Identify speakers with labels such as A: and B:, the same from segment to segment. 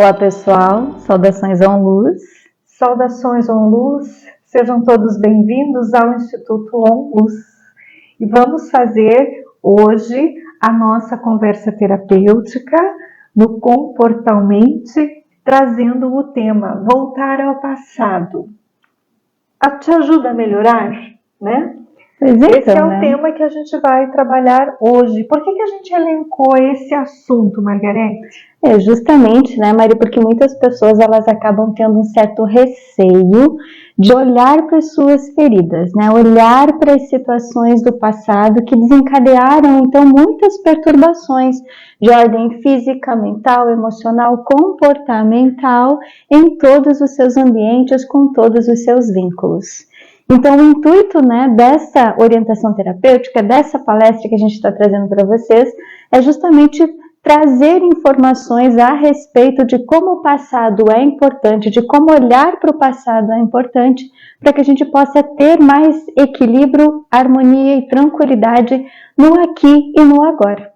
A: Olá pessoal, saudações OnLuz.
B: Saudações OnLuz, sejam todos bem-vindos ao Instituto OnLuz. E vamos fazer hoje a nossa conversa terapêutica no Comportalmente, trazendo o tema Voltar ao Passado. Te ajuda a melhorar, né? Esse é o tema que a gente vai trabalhar hoje. Por que a gente elencou esse assunto, Margarete?
A: Justamente, né, Mari, porque muitas pessoas elas acabam tendo um certo receio de olhar para as suas feridas, né, olhar para as situações do passado que desencadearam, então, muitas perturbações de ordem física, mental, emocional, comportamental em todos os seus ambientes, com todos os seus vínculos. Então, o intuito, né, dessa orientação terapêutica, dessa palestra que a gente está trazendo para vocês, é justamente trazer informações a respeito de como o passado é importante, de como olhar para o passado é importante, para que a gente possa ter mais equilíbrio, harmonia e tranquilidade no aqui e no agora.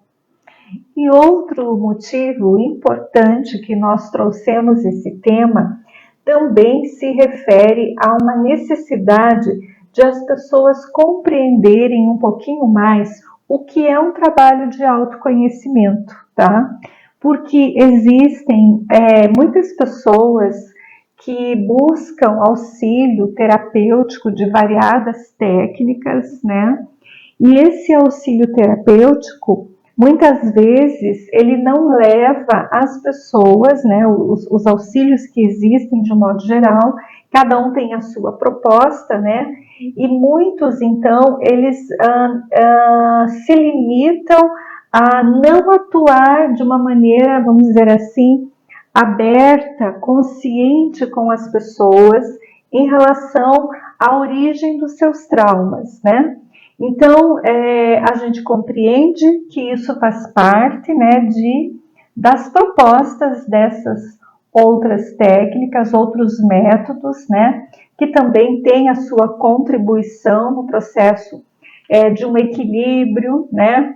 B: E outro motivo importante que nós trouxemos esse tema também se refere a uma necessidade de as pessoas compreenderem um pouquinho mais o que é um trabalho de autoconhecimento, tá? Porque existem muitas pessoas que buscam auxílio terapêutico de variadas técnicas, né? E esse auxílio terapêutico, muitas vezes, ele não leva as pessoas, né, os auxílios que existem de um modo geral, cada um tem a sua proposta, né, e muitos, então, eles se limitam a não atuar de uma maneira, vamos dizer assim, aberta, consciente com as pessoas em relação à origem dos seus traumas, né? Então, a gente compreende que isso faz parte, né, das propostas dessas outras técnicas, outros métodos, né, que também têm a sua contribuição no processo de um equilíbrio, né,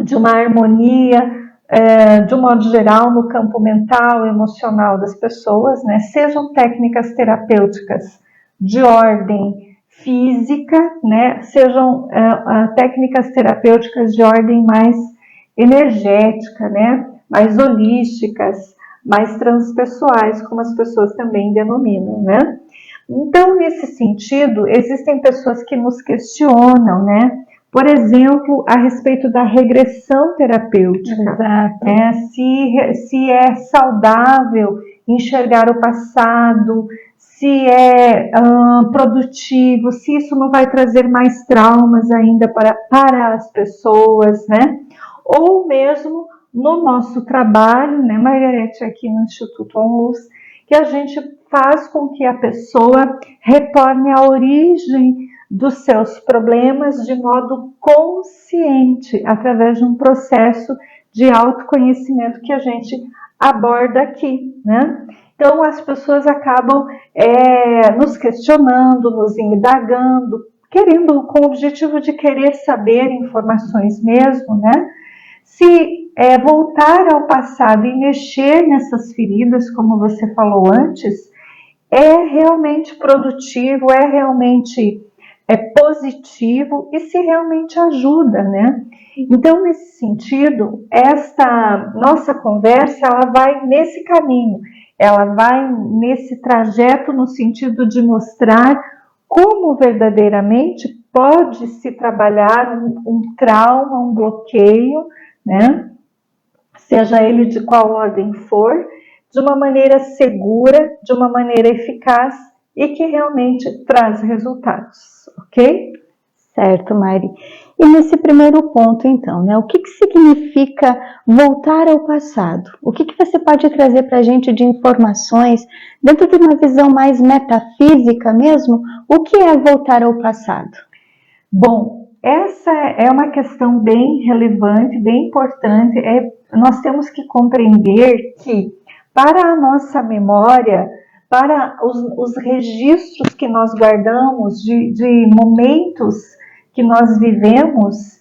B: de uma harmonia, de um modo geral, no campo mental e emocional das pessoas, né, sejam técnicas terapêuticas de ordem física, né, sejam técnicas terapêuticas de ordem mais energética, né, mais holísticas, mais transpessoais, como as pessoas também denominam, né. Então, nesse sentido, existem pessoas que nos questionam, né, por exemplo, a respeito da regressão terapêutica, né, se é saudável enxergar o passado, se é produtivo, se isso não vai trazer mais traumas ainda para as pessoas, né? Ou mesmo no nosso trabalho, né, Margarete, aqui no Instituto OnLuz, que a gente faz com que a pessoa retorne à origem dos seus problemas de modo consciente, através de um processo de autoconhecimento que a gente aborda aqui, né? Então, as pessoas acabam nos questionando, nos indagando, com o objetivo de querer saber informações mesmo, né? Se voltar ao passado e mexer nessas feridas, como você falou antes, é realmente produtivo, é realmente positivo e se realmente ajuda, né? Então, nesse sentido, esta nossa conversa, ela vai nesse caminho, ela vai nesse trajeto no sentido de mostrar como verdadeiramente pode se trabalhar um trauma, um bloqueio, né? Seja ele de qual ordem for, de uma maneira segura, de uma maneira eficaz e que realmente traz resultados, ok?
A: Certo, Mari. E nesse primeiro ponto, então, né, o que significa voltar ao passado? O que você pode trazer para a gente de informações, dentro de uma visão mais metafísica mesmo, o que é voltar ao passado?
B: Bom, essa é uma questão bem relevante, bem importante. Nós temos que compreender que, para a nossa memória, para os registros que nós guardamos de momentos que nós vivemos,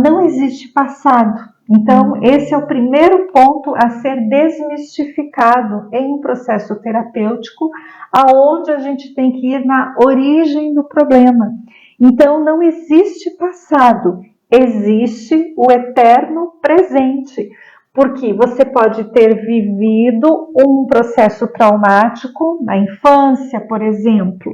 B: não existe passado, Então, esse é o primeiro ponto a ser desmistificado em um processo terapêutico, aonde a gente tem que ir na origem do problema. Então, não existe passado, existe o eterno presente. Porque você pode ter vivido um processo traumático na infância, por exemplo,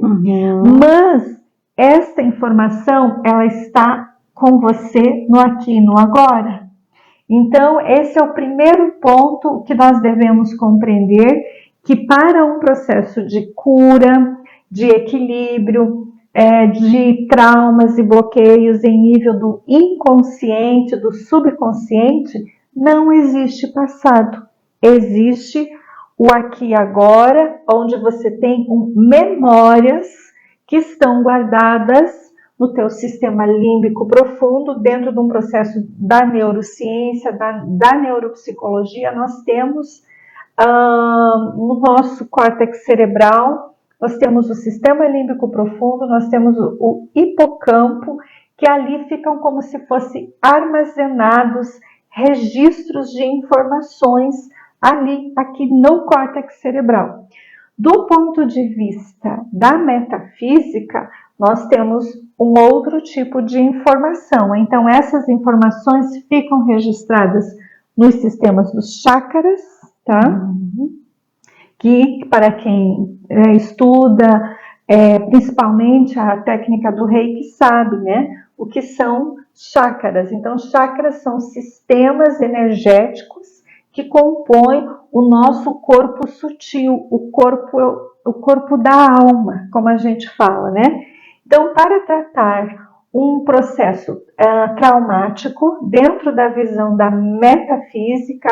B: mas essa informação ela está com você no aqui e no agora. Então, esse é o primeiro ponto que nós devemos compreender, que para um processo de cura, de equilíbrio, de traumas e bloqueios em nível do inconsciente, do subconsciente, não existe passado. Existe o aqui e agora, onde você tem memórias que estão guardadas no teu sistema límbico profundo, dentro de um processo da neurociência, da neuropsicologia. Nós temos no nosso córtex cerebral, nós temos o sistema límbico profundo, nós temos o hipocampo, que ali ficam como se fossem armazenados registros de informações ali, aqui no córtex cerebral. Do ponto de vista da metafísica, nós temos um outro tipo de informação. Então, essas informações ficam registradas nos sistemas dos chakras, tá? Que, para quem estuda, principalmente a técnica do Reiki, sabe, né? O que são chakras. Então, chakras são sistemas energéticos que compõem o nosso corpo sutil, o corpo da alma, como a gente fala, né? Então, para tratar um processo traumático, dentro da visão da metafísica,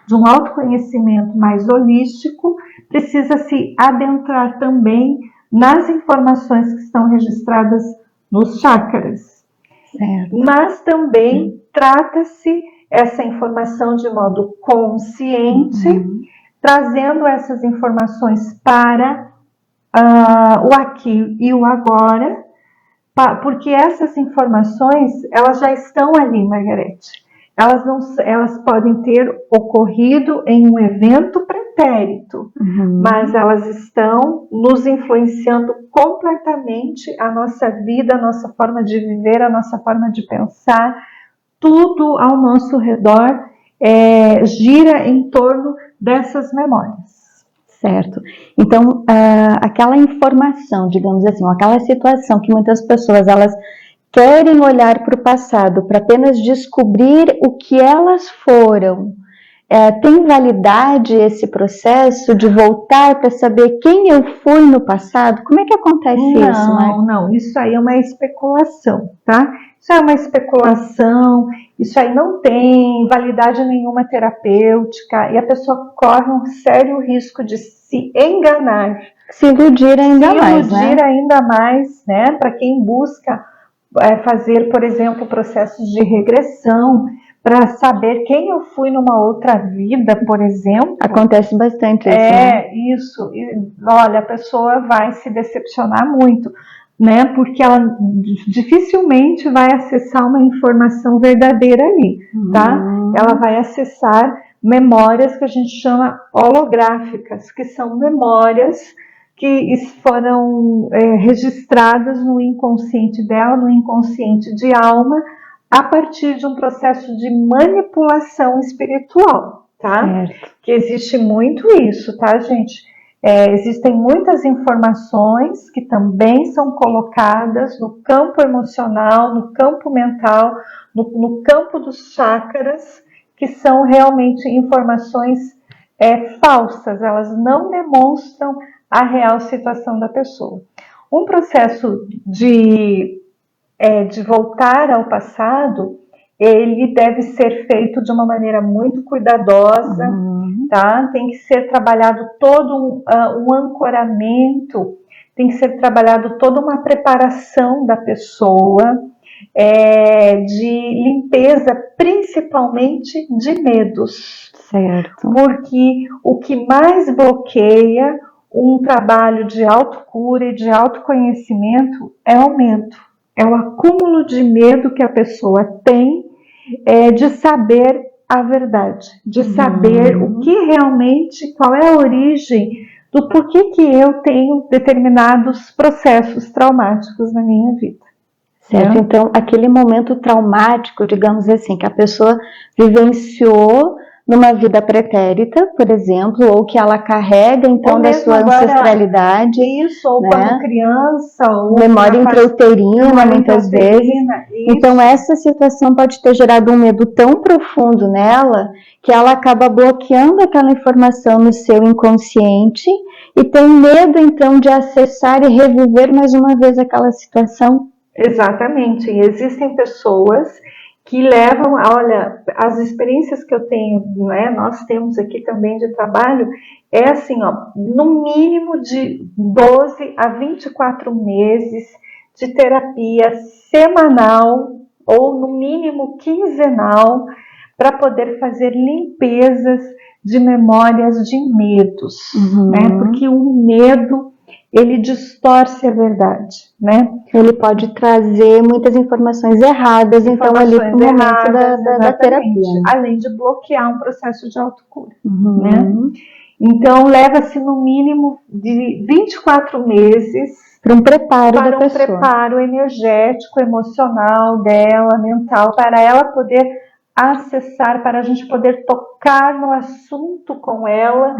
B: de um autoconhecimento mais holístico, precisa se adentrar também nas informações que estão registradas nos chakras.
A: Certo.
B: Mas também trata-se essa informação de modo consciente, trazendo essas informações para o aqui e o agora, porque essas informações, elas já estão ali, Margarete. Elas podem ter ocorrido em um evento pretérito, mas elas estão nos influenciando completamente a nossa vida, a nossa forma de viver, a nossa forma de pensar. Tudo ao nosso redor gira em torno dessas memórias.
A: Certo. Então, aquela informação, digamos assim, aquela situação que muitas pessoas elas querem olhar para o passado para apenas descobrir o que elas foram. Tem validade esse processo de voltar para saber quem eu fui no passado? Como é que acontece isso, né?
B: Não, isso aí é uma especulação, tá? Isso é uma especulação, isso aí não tem validade nenhuma terapêutica e a pessoa corre um sério risco de se enganar.
A: Se iludir ainda mais, né?
B: Se iludir ainda mais, né? Para quem busca fazer, por exemplo, processos de regressão, para saber quem eu fui numa outra vida, por exemplo.
A: Acontece bastante isso, né?
B: Isso. E, olha, a pessoa vai se decepcionar muito, né? Porque ela dificilmente vai acessar uma informação verdadeira ali, tá? Ela vai acessar memórias que a gente chama holográficas, que são memórias que foram registradas no inconsciente dela, no inconsciente de alma, a partir de um processo de manipulação espiritual, tá?
A: Certo.
B: Que existe muito isso, tá, gente? Existem muitas informações que também são colocadas no campo emocional, no campo mental, no campo dos chakras, que são realmente informações falsas, elas não demonstram a real situação da pessoa. Um processo de voltar ao passado, ele deve ser feito de uma maneira muito cuidadosa, tá? Tem que ser trabalhado todo um ancoramento, tem que ser trabalhado toda uma preparação da pessoa, de limpeza, principalmente de medos.
A: Certo.
B: Porque o que mais bloqueia um trabalho de autocura e de autoconhecimento é o medo. É o acúmulo de medo que a pessoa tem de saber a verdade, de saber o que realmente, qual é a origem do porquê que eu tenho determinados processos traumáticos na minha vida.
A: Certo, então aquele momento traumático, digamos assim, que a pessoa vivenciou numa vida pretérita, por exemplo, ou que ela carrega então da sua ancestralidade.
B: Isso, ou quando criança, ou
A: memória intrauterina, muitas vezes.
B: Isso.
A: Então essa situação pode ter gerado um medo tão profundo nela que ela acaba bloqueando aquela informação no seu inconsciente e tem medo então de acessar e reviver mais uma vez aquela situação.
B: Exatamente, e existem pessoas que levam, olha, as experiências que eu tenho, né, nós temos aqui também de trabalho, é assim, ó, no mínimo de 12 a 24 meses de terapia semanal ou no mínimo quinzenal para poder fazer limpezas de memórias de medos, né? Porque o medo, ele distorce a verdade, né?
A: Ele pode trazer muitas informações erradas, então ali para o momento da terapia.
B: Além de bloquear um processo de autocura, né? Então, leva-se no mínimo de 24 meses
A: para um preparo
B: da pessoa. Preparo energético, emocional dela, mental, para ela poder acessar, para a gente poder tocar no assunto com ela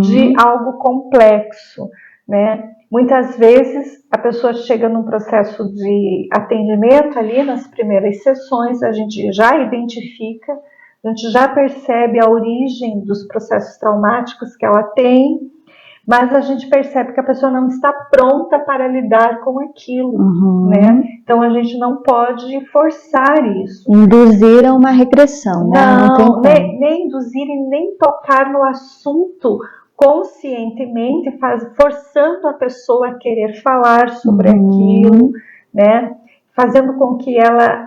B: de algo complexo, né? Muitas vezes a pessoa chega num processo de atendimento ali nas primeiras sessões, a gente já identifica, a gente já percebe a origem dos processos traumáticos que ela tem, mas a gente percebe que a pessoa não está pronta para lidar com aquilo, né? Então a gente não pode forçar isso.
A: Induzir a uma regressão, né?
B: Não nem induzir e nem tocar no assunto conscientemente, forçando a pessoa a querer falar sobre aquilo, né? Fazendo com que ela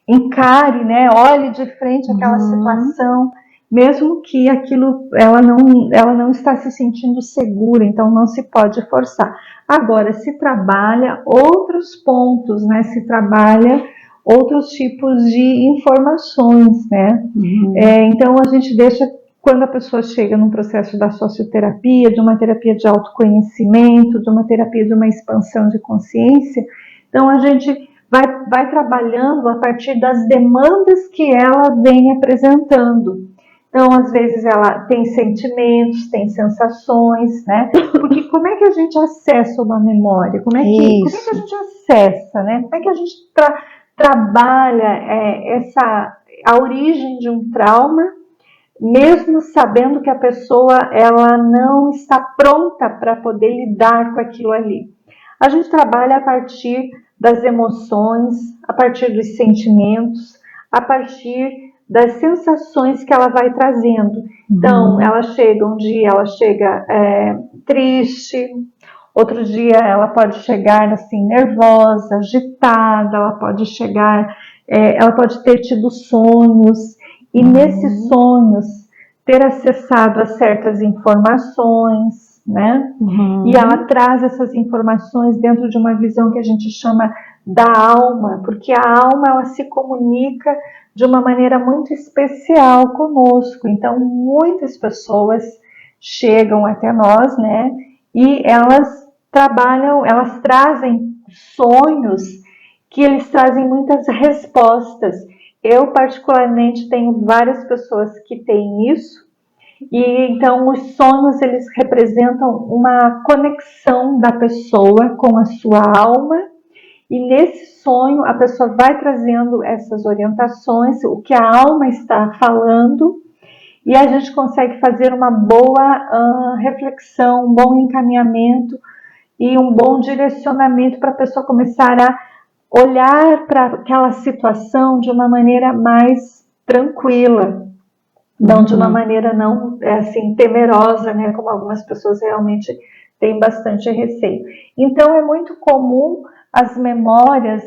B: encare, né? Olhe de frente aquela situação, mesmo que aquilo ela não está se sentindo segura, então não se pode forçar. Agora, se trabalha outros pontos, né? Se trabalha outros tipos de informações, né? Então a gente deixa, quando a pessoa chega num processo da socioterapia, de uma terapia de autoconhecimento, de uma terapia de uma expansão de consciência, então a gente vai trabalhando a partir das demandas que ela vem apresentando. Então, às vezes, ela tem sentimentos, tem sensações, né? Porque como é que a gente acessa uma memória? Como é que a gente acessa, né? Como é que a gente trabalha a origem de um trauma, mesmo sabendo que a pessoa ela não está pronta para poder lidar com aquilo ali? A gente trabalha a partir das emoções, a partir dos sentimentos, a partir das sensações que ela vai trazendo. Então, ela chega, um dia ela chega triste, outro dia ela pode chegar assim nervosa, agitada, ela pode chegar, ela pode ter tido sonhos, e nesses sonhos ter acessado a certas informações, né? E ela traz essas informações dentro de uma visão que a gente chama da alma, porque a alma ela se comunica de uma maneira muito especial conosco. Então muitas pessoas chegam até nós, né? E elas trabalham, elas trazem sonhos que eles trazem muitas respostas. Eu particularmente tenho várias pessoas que têm isso. E então os sonhos eles representam uma conexão da pessoa com a sua alma, e nesse sonho a pessoa vai trazendo essas orientações, o que a alma está falando, e a gente consegue fazer uma boa reflexão, um bom encaminhamento e um bom direcionamento para a pessoa começar a olhar para aquela situação de uma maneira mais tranquila. Não de uma maneira não assim temerosa, né, como algumas pessoas realmente têm bastante receio. Então é muito comum as memórias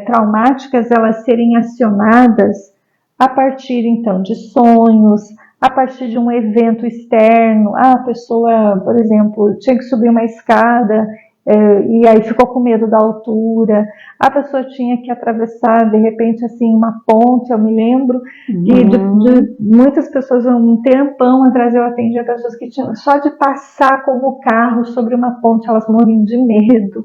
B: traumáticas elas serem acionadas a partir então de sonhos, a partir de um evento externo. A pessoa, por exemplo, tinha que subir uma escada e aí ficou com medo da altura. A pessoa tinha que atravessar, de repente, assim, uma ponte. Eu me lembro de muitas pessoas, um tempão atrás eu atendia pessoas que tinham, só de passar com o carro sobre uma ponte, elas morriam de medo,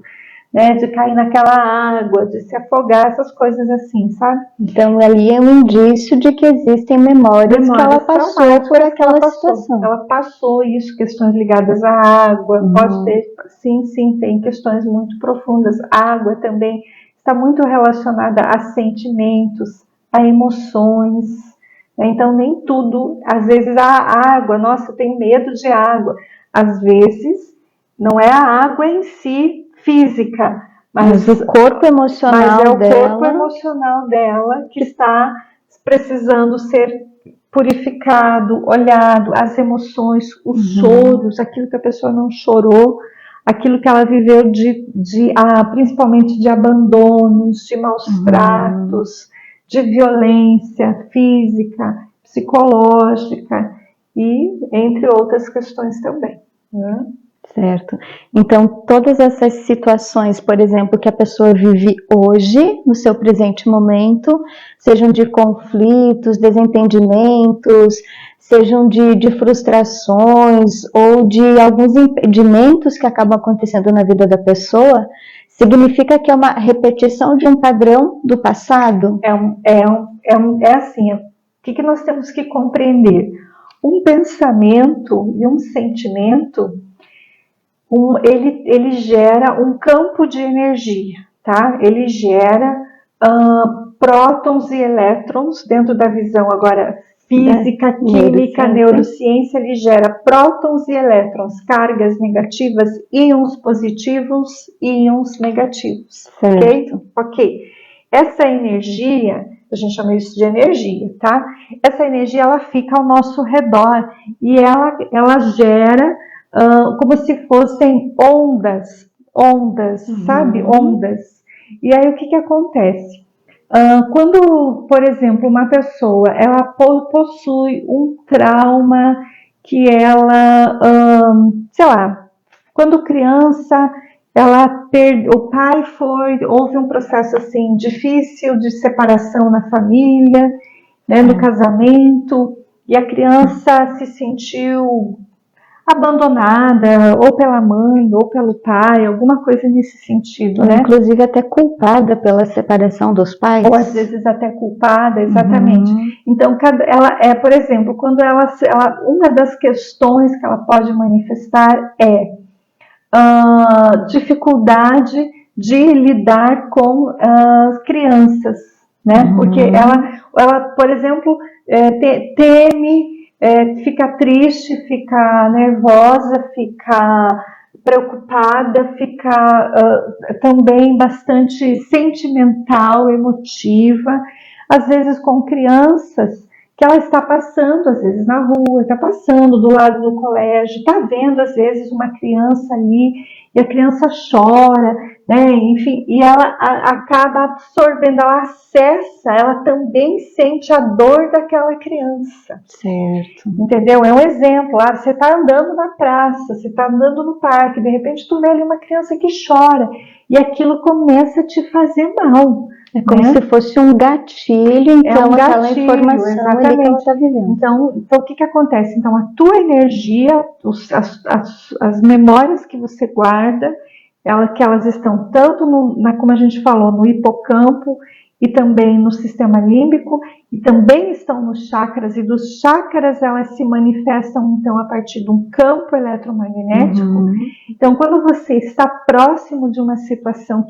B: né, de cair naquela água, de se afogar, essas coisas assim, sabe?
A: Então ali é um indício de que existem memórias que ela passou por aquela situação.
B: Ela passou isso, questões ligadas à água, pode ter, sim, tem questões muito profundas. A água também está muito relacionada a sentimentos, a emoções, né? Então nem tudo, às vezes a água, nossa, eu tenho medo de água. Às vezes não é a água em si, física, mas
A: o corpo emocional
B: dela.
A: Mas é o
B: corpo emocional dela que está precisando ser purificado, olhado, as emoções, os choros, aquilo que a pessoa não chorou, aquilo que ela viveu principalmente de abandonos, de maus tratos, de violência física, psicológica e entre outras questões também, né?
A: Certo. Então, todas essas situações, por exemplo, que a pessoa vive hoje, no seu presente momento, sejam de conflitos, desentendimentos, sejam de frustrações ou de alguns impedimentos que acabam acontecendo na vida da pessoa, significa que é uma repetição de um padrão do passado?
B: É assim, o que nós temos que compreender? Um pensamento e um sentimento, ele gera um campo de energia, tá? Ele gera prótons e elétrons dentro da visão agora física, química, neurociência. Ele gera prótons e elétrons, cargas negativas, íons positivos, íons negativos, ok? Essa energia, a gente chama isso de energia, tá? Essa energia, ela fica ao nosso redor e ela gera como se fossem ondas, sabe? Ondas. E aí o que acontece? Quando, por exemplo, uma pessoa ela possui um trauma que ela, sei lá, quando criança, o pai houve um processo assim difícil de separação na família, né, no casamento, e a criança se sentiu abandonada, ou pela mãe, ou pelo pai, alguma coisa nesse sentido, né?
A: Inclusive até culpada pela separação dos pais.
B: Ou às vezes até culpada, exatamente. Então, por exemplo, quando uma das questões que ela pode manifestar é dificuldade de lidar com as crianças, né? Porque ela, por exemplo, teme, fica triste, fica nervosa, fica preocupada, fica também bastante sentimental, emotiva, às vezes com crianças que ela está passando, às vezes na rua, está passando do lado do colégio, está vendo às vezes uma criança ali e a criança chora, né? Enfim, e ela acaba absorvendo, ela acessa, ela também sente a dor daquela criança.
A: Certo.
B: Entendeu? É um exemplo. Você está andando na praça, você está andando no parque, de repente tu vê ali uma criança que chora e aquilo começa a te fazer mal.
A: É como se fosse um gatilho, então, aquela informação ali que ela está vivendo.
B: Então, o que acontece? Então, a tua energia, as memórias que você guarda, que elas estão tanto como a gente falou, no hipocampo e também no sistema límbico, e também estão nos chakras, e dos chakras elas se manifestam então a partir de um campo eletromagnético. Então, quando você está próximo de uma situação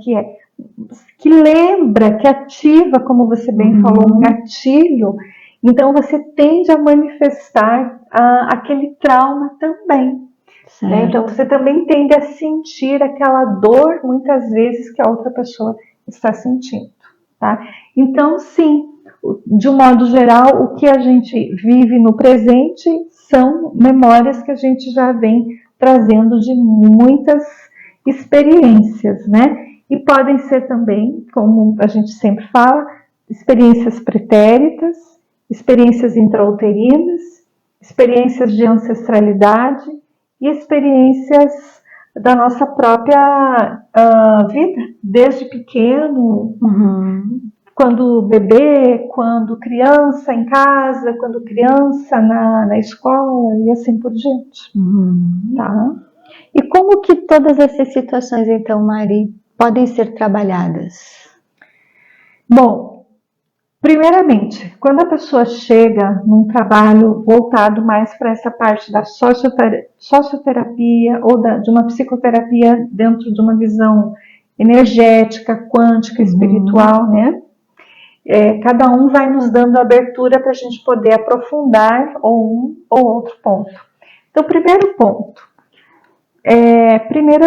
B: que lembra, que ativa, como você bem falou, um gatilho, então você tende a manifestar aquele trauma também. Né? Então você também tende a sentir aquela dor, muitas vezes, que a outra pessoa está sentindo. Tá? Então, sim, de um modo geral, o que a gente vive no presente são memórias que a gente já vem trazendo de muitas experiências, né? E podem ser também, como a gente sempre fala, experiências pretéritas, experiências intrauterinas, experiências de ancestralidade e experiências da nossa própria vida, desde pequeno, quando bebê, quando criança em casa, quando criança na escola e assim por diante.
A: Tá? E como que todas essas situações, então, Mari, podem ser trabalhadas?
B: Bom, primeiramente, quando a pessoa chega num trabalho voltado mais para essa parte da socioterapia ou de uma psicoterapia dentro de uma visão energética, quântica, espiritual, né? Cada um vai nos dando abertura para a gente poder aprofundar um ou outro ponto. Então, primeiro ponto. Primeiro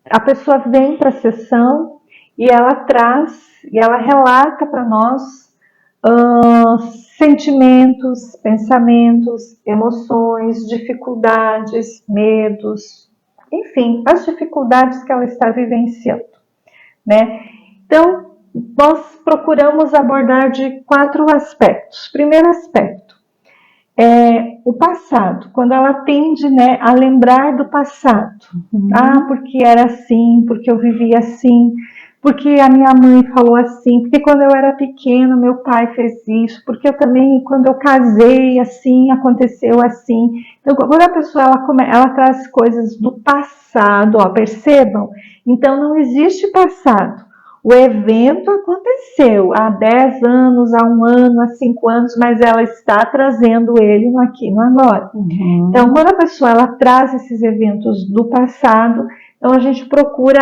B: a pessoa vem para a sessão e ela relata para nós sentimentos, pensamentos, emoções, dificuldades, medos, enfim, as dificuldades que ela está vivenciando, né? Então, nós procuramos abordar de 4 aspectos. Primeiro aspecto é o passado, quando ela tende, né, a lembrar do passado. Porque era assim, porque eu vivia assim, porque a minha mãe falou assim, porque quando eu era pequeno meu pai fez isso, porque eu também, quando eu casei, assim, aconteceu assim. Então, quando a pessoa ela traz coisas do passado, percebam? Então, não existe passado. O evento aconteceu há 10 anos, há 1 ano, há 5 anos, mas ela está trazendo ele no aqui, no agora. Então, quando a pessoa ela traz esses eventos do passado, então a gente procura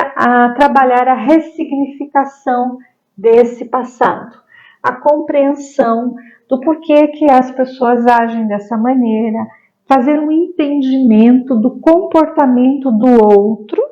B: trabalhar a ressignificação desse passado, a compreensão do porquê que as pessoas agem dessa maneira, fazer um entendimento do comportamento do outro,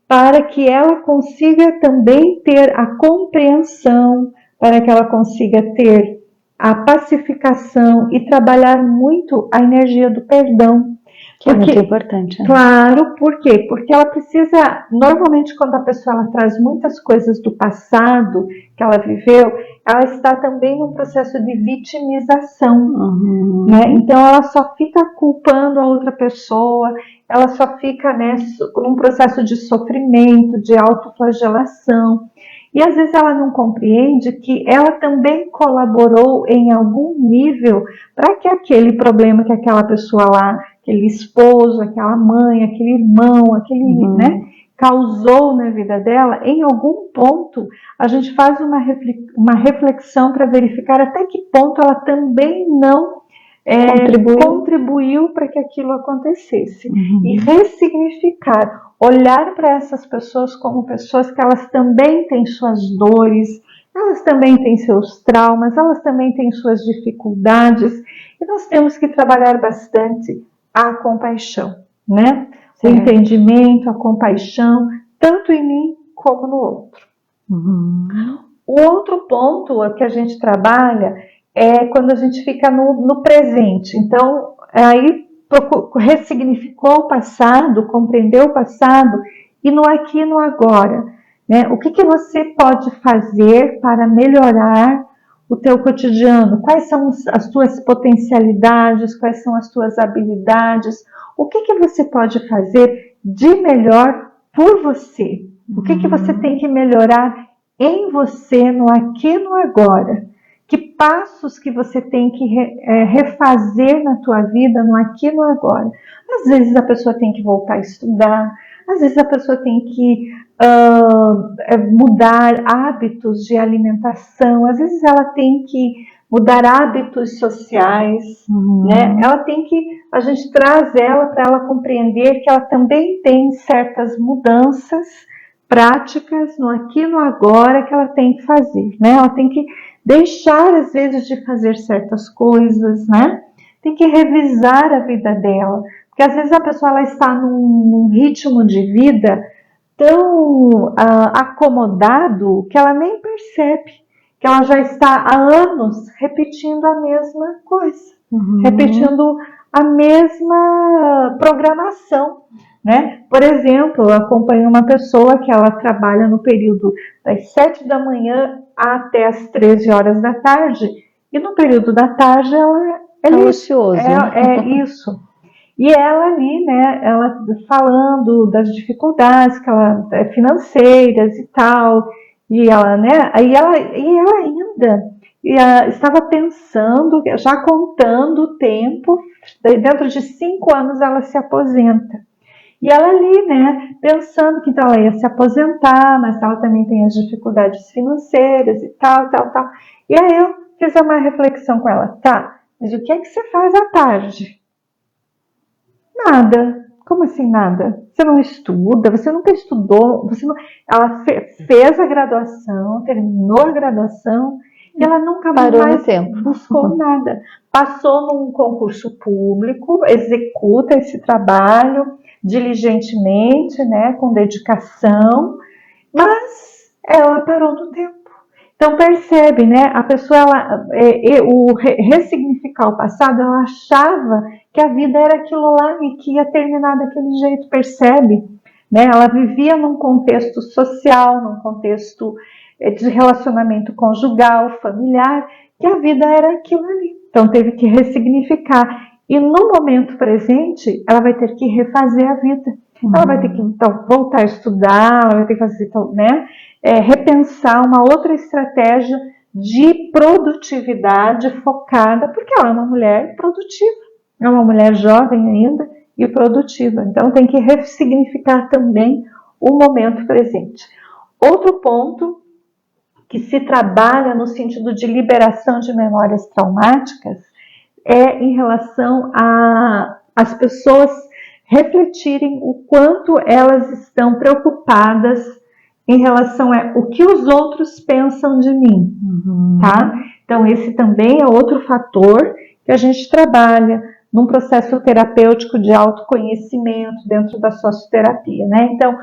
B: para que ela consiga também ter a compreensão, para que ela consiga ter a pacificação e trabalhar muito a energia do perdão.
A: Que é muito importante. Né?
B: Claro, por quê? Porque ela precisa, normalmente quando a pessoa ela traz muitas coisas do passado que ela viveu, ela está também num processo de vitimização, né? Então ela só fica culpando a outra pessoa, ela só fica, né, num processo de sofrimento, de autoflagelação. E às vezes ela não compreende que ela também colaborou em algum nível para que aquele problema que aquela pessoa lá, aquele esposo, aquela mãe, aquele irmão, aquele, né, causou na vida dela, em algum ponto a gente faz uma reflexão para verificar até que ponto ela também não contribuiu para que aquilo acontecesse. E ressignificar, olhar para essas pessoas como pessoas que elas também têm suas dores, elas também têm seus traumas, elas também têm suas dificuldades, e nós temos que trabalhar bastante a compaixão, né? O entendimento, a compaixão, tanto em mim como no outro. O outro ponto que a gente trabalha é quando a gente fica no presente. Então, aí ressignificou o passado, compreendeu o passado, e no aqui e no agora, né? O que você pode fazer para melhorar o teu cotidiano? Quais são as tuas potencialidades? Quais são as tuas habilidades? O que você pode fazer de melhor por você? O que você tem que melhorar em você, no aqui e no agora? Que passos que você tem que refazer na tua vida, no aqui e no agora? Às vezes a pessoa tem que voltar a estudar, às vezes a pessoa tem que mudar hábitos de alimentação, às vezes ela tem que mudar hábitos sociais, né? Ela tem que, a gente traz ela para ela compreender que ela também tem certas mudanças práticas no aqui e no agora que ela tem que fazer, né? Ela tem que deixar às vezes de fazer certas coisas, né? Tem que revisar a vida dela, porque às vezes a pessoa ela está num ritmo de vida tão acomodado que ela nem percebe que ela já está há anos repetindo a mesma coisa, repetindo a mesma programação, né? Por exemplo, eu acompanho uma pessoa que ela trabalha no período das 7 da manhã até as 13 horas da tarde, e no período da tarde ela
A: é ocioso.
B: É isso. E ela ali, né, ela falando das dificuldades que ela, financeiras e tal, e ela, né, e ela ainda estava pensando, já contando o tempo, dentro de 5 anos ela se aposenta. E ela ali, né, pensando que então ela ia se aposentar, mas ela também tem as dificuldades financeiras e tal, tal, tal. E aí eu fiz uma reflexão com ela, tá, mas o que é que você faz à tarde? Nada. Como assim nada? Você não estuda? Você nunca estudou? Você não... Ela fez a graduação, terminou a graduação e ela nunca mais buscou nada. Passou num concurso público, executa esse trabalho diligentemente, né, com dedicação, mas ela parou no tempo. Então percebe, né? A pessoa, ressignificar o passado, ela achava que a vida era aquilo lá e que ia terminar daquele jeito, percebe? Né? Ela vivia num contexto social, num contexto de relacionamento conjugal, familiar, que a vida era aquilo ali. Então teve que ressignificar. E no momento presente, ela vai ter que refazer a vida. Ela vai ter que então, voltar a estudar, ela vai ter que fazer, né? Repensar uma outra estratégia de produtividade focada, porque ela é uma mulher produtiva, é uma mulher jovem ainda e produtiva. Então tem que ressignificar também o momento presente. Outro ponto que se trabalha no sentido de liberação de memórias traumáticas é em relação às pessoas refletirem o quanto elas estão preocupadas em relação a o que os outros pensam de mim, tá? Então esse também é outro fator que a gente trabalha num processo terapêutico de autoconhecimento dentro da socioterapia, né? Então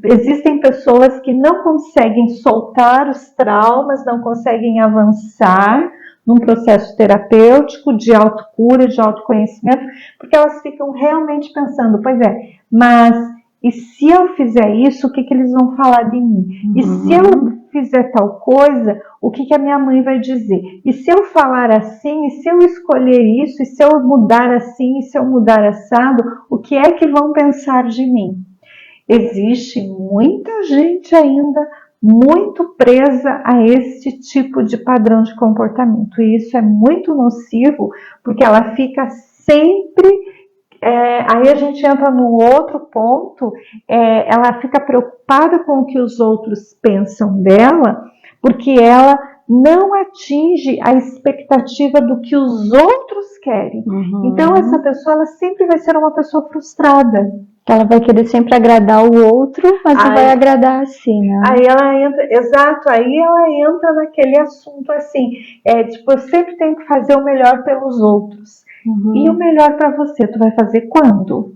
B: existem pessoas que não conseguem soltar os traumas, não conseguem avançar num processo terapêutico de autocura, de autoconhecimento, porque elas ficam realmente pensando, pois é, mas e se eu fizer isso, o que eles vão falar de mim? E se eu fizer tal coisa, o que a minha mãe vai dizer? E se eu falar assim, e se eu escolher isso, e se eu mudar assim, e se eu mudar assado, o que é que vão pensar de mim? Existe muita gente ainda muito presa a esse tipo de padrão de comportamento. E isso é muito nocivo, porque ela fica sempre... aí a gente entra no outro ponto, ela fica preocupada com o que os outros pensam dela, porque ela não atinge a expectativa do que os outros querem. Então essa pessoa ela sempre vai ser uma pessoa frustrada.
A: Ela vai querer sempre agradar o outro, mas não vai agradar assim, né?
B: Aí ela entra, exato, aí ela entra naquele assunto assim, tipo, eu sempre tenho que fazer o melhor pelos outros. E o melhor para você, tu vai fazer quando?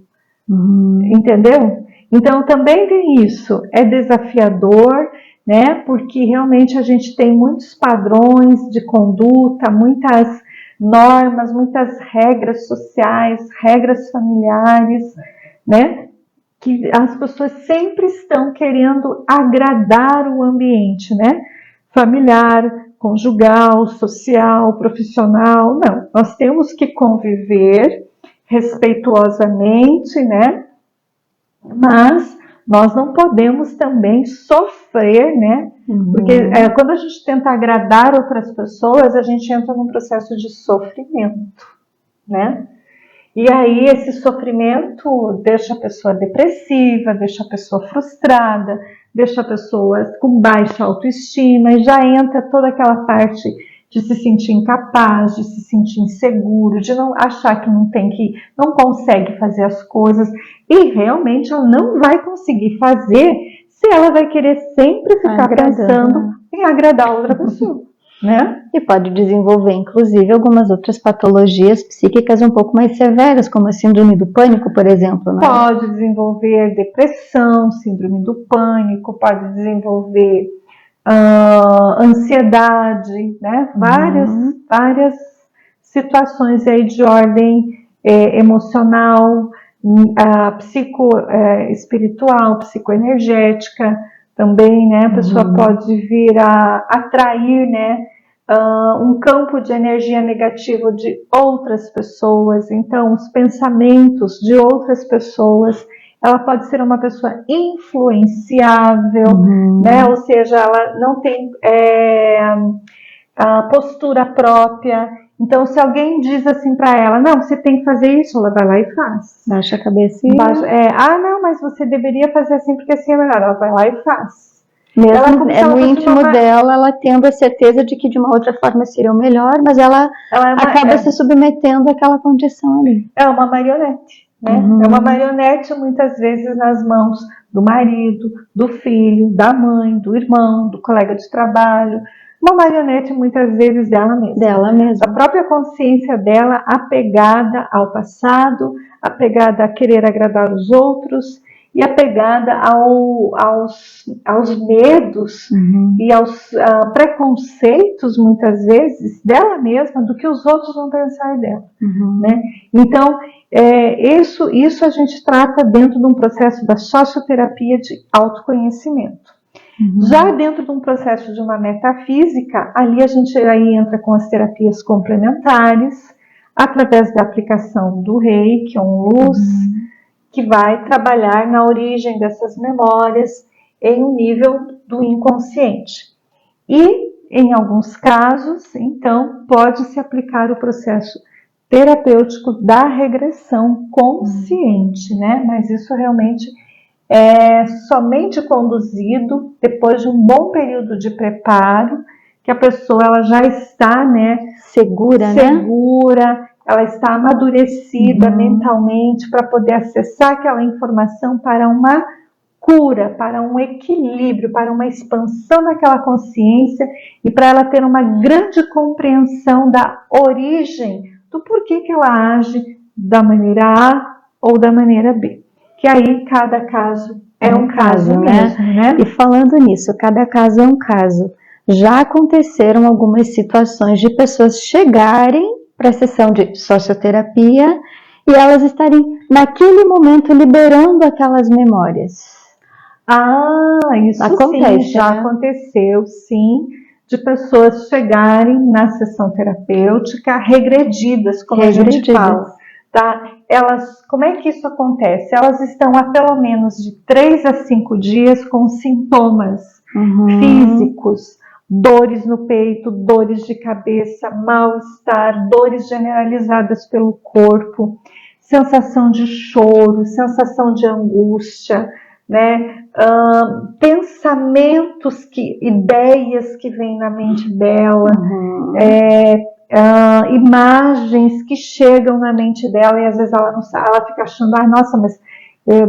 B: Entendeu? Então também tem isso, é desafiador, né? Porque realmente a gente tem muitos padrões de conduta, muitas normas, muitas regras sociais, regras familiares, né? Que as pessoas sempre estão querendo agradar o ambiente, né? Familiar, conjugal, social, profissional. Não, nós temos que conviver respeituosamente, né? Mas nós não podemos também sofrer, né? Porque quando a gente tenta agradar outras pessoas, a gente entra num processo de sofrimento, né? E aí esse sofrimento deixa a pessoa depressiva, deixa a pessoa frustrada, deixa a pessoa com baixa autoestima e já entra toda aquela parte de se sentir incapaz, de se sentir inseguro, de não achar que não consegue fazer as coisas e realmente ela não vai conseguir fazer se ela vai querer sempre ficar pensando em agradar outra pessoa. Né?
A: E pode desenvolver, inclusive, algumas outras patologias psíquicas um pouco mais severas, como a síndrome do pânico, por exemplo. Né?
B: Pode desenvolver depressão, síndrome do pânico, pode desenvolver ansiedade, né? Várias situações aí de ordem emocional, espiritual, psicoenergética também, né? A pessoa pode vir a atrair, né? um campo de energia negativo de outras pessoas, então os pensamentos de outras pessoas. Ela pode ser uma pessoa influenciável, né? Ou seja, ela não tem a postura própria. Então, se alguém diz assim para ela, não, você tem que fazer isso, ela vai lá e faz.
A: Baixa a cabeça e...
B: não, mas você deveria fazer assim porque assim é melhor. Ela vai lá e faz.
A: Mesmo no íntimo dela, ela tendo a certeza de que de uma outra forma seria o melhor, mas ela acaba se submetendo àquela condição ali.
B: É uma marionete, né? É uma marionete muitas vezes nas mãos do marido, do filho, da mãe, do irmão, do colega de trabalho. Uma marionete muitas vezes dela mesma. A própria consciência dela apegada ao passado, apegada a querer agradar os outros e apegada aos medos e aos preconceitos muitas vezes dela mesma do que os outros vão pensar dela, né? Então isso a gente trata dentro de um processo da socioterapia de autoconhecimento. Já dentro de um processo de uma metafísica, ali a gente aí entra com as terapias complementares, através da aplicação do Reiki, luz, que vai trabalhar na origem dessas memórias em um nível do inconsciente. E, em alguns casos, então, pode-se aplicar o processo terapêutico da regressão consciente, né? Mas isso realmente é somente conduzido depois de um bom período de preparo, que a pessoa ela já está, né, segura, ela está amadurecida mentalmente para poder acessar aquela informação para uma cura, para um equilíbrio, para uma expansão daquela consciência e para ela ter uma grande compreensão da origem do porquê que ela age da maneira A ou da maneira B. Que aí cada caso é um caso mesmo, né?
A: E falando nisso, cada caso é um caso. Já aconteceram algumas situações de pessoas chegarem para a sessão de socioterapia e elas estarem naquele momento liberando aquelas memórias.
B: Isso acontece, sim, já aconteceu, sim, de pessoas chegarem na sessão terapêutica regredidas, como a gente fala. Tá? Como é que isso acontece? Elas estão há pelo menos de 3 a 5 dias com sintomas físicos, dores no peito, dores de cabeça, mal-estar, dores generalizadas pelo corpo, sensação de choro, sensação de angústia, né? Pensamentos, ideias que vêm na mente dela, imagens que chegam na mente dela e às vezes ela não sabe, ela fica achando, nossa, mas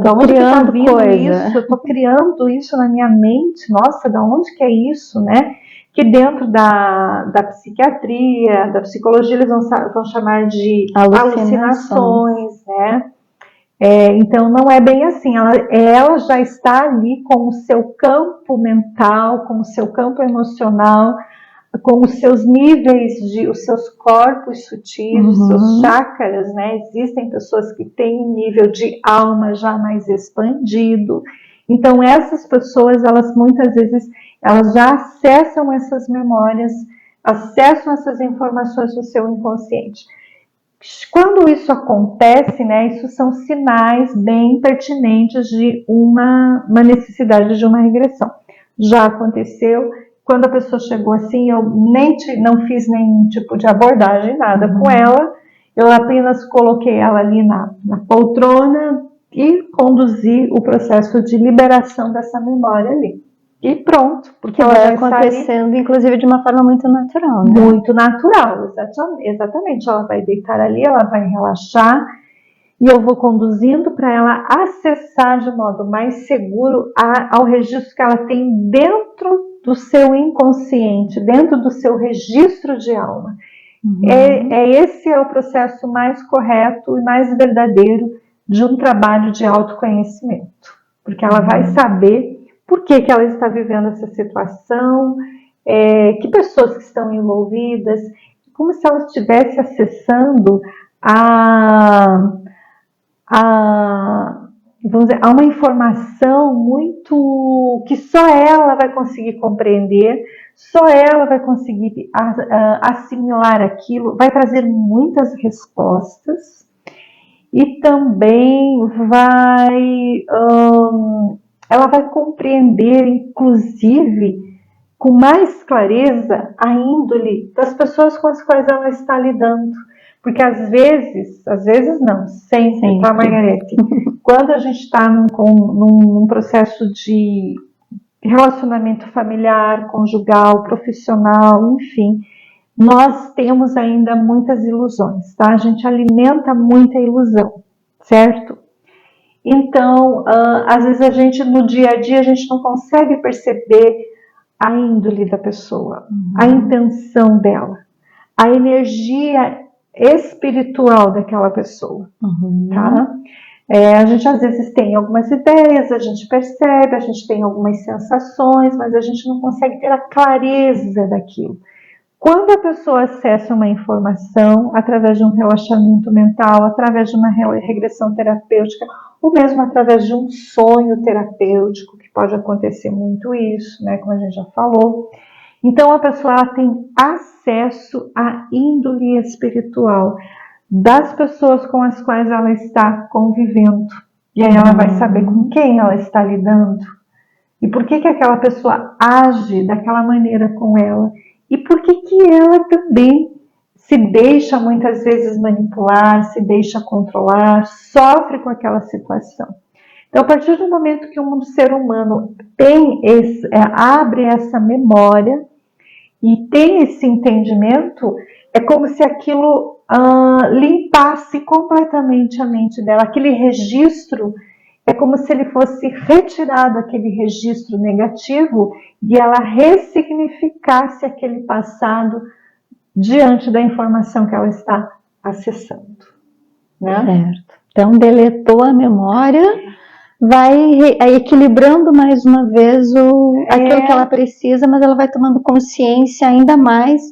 B: da onde que tá vindo isso? Eu tô criando isso na minha mente, nossa, da onde que é isso, né? Que dentro da psiquiatria, da psicologia, eles vão chamar de alucinações, né? Então não é bem assim, ela já está ali com o seu campo mental, com o seu campo emocional, com os seus níveis, os seus corpos sutis, os seus chakras, né? Existem pessoas que têm um nível de alma já mais expandido. Então essas pessoas, elas muitas vezes, elas já acessam essas memórias, acessam essas informações do seu inconsciente. Quando isso acontece, né, isso são sinais bem pertinentes de uma necessidade de uma regressão. Já aconteceu, quando a pessoa chegou assim, eu não fiz nenhum tipo de abordagem, nada com ela, eu apenas coloquei ela ali na poltrona e conduzi o processo de liberação dessa memória ali. E pronto, porque ela vai
A: acontecendo, inclusive, de uma forma muito natural, né?
B: Muito natural, exatamente. Ela vai deitar ali, ela vai relaxar e eu vou conduzindo para ela acessar de modo mais seguro ao registro que ela tem dentro do seu inconsciente, dentro do seu registro de alma. Esse é o processo mais correto e mais verdadeiro de um trabalho de autoconhecimento, porque ela vai saber por que ela está vivendo essa situação, que pessoas que estão envolvidas, como se ela estivesse acessando vamos dizer, há uma informação muito que só ela vai conseguir compreender, só ela vai conseguir assimilar aquilo, vai trazer muitas respostas e também ela vai compreender, inclusive, com mais clareza, a índole das pessoas com as quais ela está lidando. Porque às vezes não, sempre. Tá, Margarete? Quando a gente está num processo de relacionamento familiar, conjugal, profissional, enfim, nós temos ainda muitas ilusões, tá? A gente alimenta muita ilusão, certo? Então, às vezes a gente, no dia a dia, a gente não consegue perceber a índole da pessoa, a intenção dela, a energia espiritual daquela pessoa, tá? A gente às vezes tem algumas ideias, a gente percebe, a gente tem algumas sensações, mas a gente não consegue ter a clareza daquilo. Quando a pessoa acessa uma informação através de um relaxamento mental, através de uma regressão terapêutica, ou mesmo através de um sonho terapêutico, que pode acontecer muito isso, né, como a gente já falou. Então a pessoa ela tem acesso à índole espiritual das pessoas com as quais ela está convivendo. E aí ela vai saber com quem ela está lidando. E por que aquela pessoa age daquela maneira com ela. E por que ela também se deixa muitas vezes manipular, se deixa controlar, sofre com aquela situação. Então, a partir do momento que um ser humano abre essa memória e tem esse entendimento, é como se aquilo limpasse completamente a mente dela. Aquele registro é como se ele fosse retirado, aquele registro negativo, e ela ressignificasse aquele passado diante da informação que ela está acessando. Né?
A: Certo. Então, deletou a memória, vai equilibrando mais uma vez aquilo que ela precisa, mas ela vai tomando consciência ainda mais